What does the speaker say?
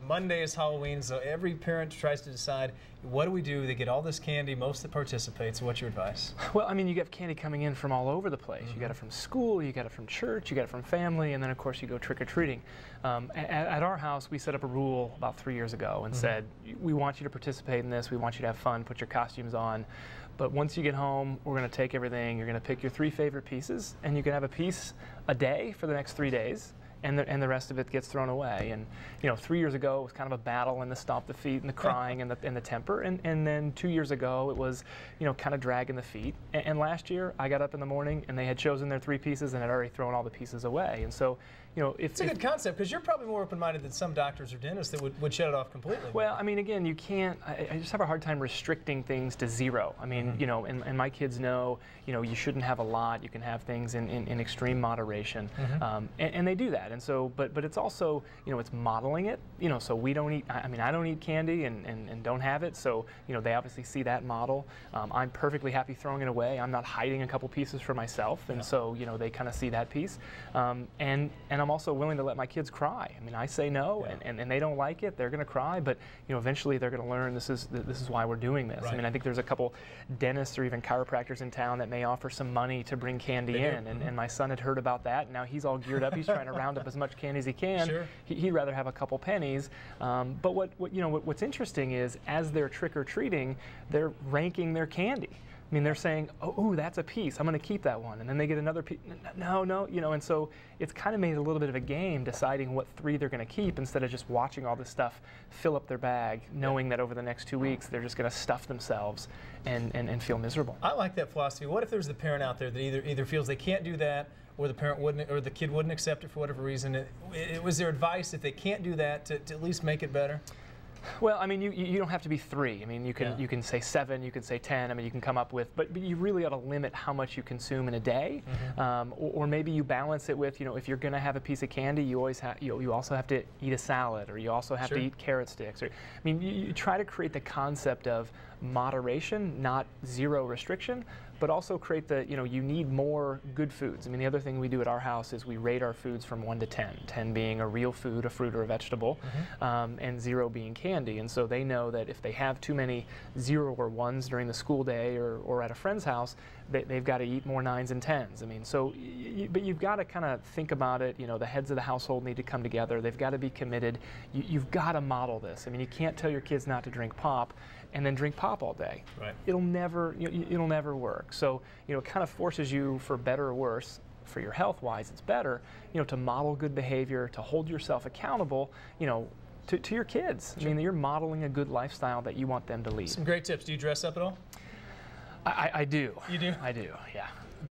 Monday is Halloween, so every parent tries to decide, what do we do? They get all this candy, most that participate, so what's your advice? Well, I mean, you get candy coming in from all over the place. You get it from school, you get it from church, you get it from family, and then of course you go trick-or-treating. At our house, we set up a rule about 3 years ago and said, we want you to participate in this, we want you to have fun, put your costumes on, but once you get home, we're going to take everything, you're going to pick your 3 favorite pieces, and you can have a piece a day for the next 3 days. And the rest of it gets thrown away. And 3 years ago it was kind of a battle, and the stomp the feet and the crying and the temper. And then 2 years ago it was kind of dragging the feet. And last year I got up in the morning and they had chosen their 3 pieces and had already thrown all the pieces away. And so it's a good concept, because you're probably more open-minded than some doctors or dentists that would shut it off completely. Well, I mean, again, you can't. I just have a hard time restricting things to 0. I mean, and my kids know, you shouldn't have a lot. You can have things in extreme moderation, and they do that. And so, but it's also, it's modeling it. So we don't eat. I mean, I don't eat candy and don't have it. So they obviously see that model. I'm perfectly happy throwing it away. I'm not hiding a couple pieces for myself, and so they kind of see that piece. And I'm also willing to let my kids cry. I mean, I say no, and they don't like it. They're going to cry, but eventually they're going to learn this is why we're doing this. Right. I mean, I think there's a couple dentists or even chiropractors in town that may offer some money to bring candy in, and my son had heard about that. And now he's all geared up. He's trying to round up as much candy as he can. Sure. He'd rather have a couple pennies. But what's interesting is, as they're trick-or-treating, they're ranking their candy. I mean, they're saying, oh, that's a piece, I'm going to keep that one. And then they get another piece, no, and so it's kind of made a little bit of a game deciding what 3 they're going to keep, instead of just watching all this stuff fill up their bag, knowing that over the next 2 weeks they're just going to stuff themselves and feel miserable. I like that philosophy. What if there's the parent out there that either feels they can't do that, or the parent wouldn't, or the kid wouldn't accept it for whatever reason? Was there advice, if they can't do that, to at least make it better? Well, I mean, you don't have to be 3. I mean, you can say 7, you can say 10. I mean, you can come up with, but you really ought to limit how much you consume in a day, or maybe you balance it with, if you're going to have a piece of candy, you always have, you also have to eat a salad, or you also have to eat carrot sticks. Or, I mean, you try to create the concept of moderation, not 0 restriction, but also create the, you need more good foods. I mean, the other thing we do at our house is we rate our foods from 1 to 10, 10 being a real food, a fruit or a vegetable, and 0 being candy. And so they know that if they have too many 0 or 1s during the school day or at a friend's house, they've got to eat more 9s and 10s. I mean, so, but you've got to kind of think about it. The heads of the household need to come together. They've got to be committed. You've got to model this. I mean, you can't tell your kids not to drink pop and then drink pop all day. Right. It'll never work. So, it kind of forces you, for better or worse, for your health-wise, it's better, to model good behavior, to hold yourself accountable, to your kids. Sure. I mean, you're modeling a good lifestyle that you want them to lead. Some great tips. Do you dress up at all? I do. You do? I do, yeah.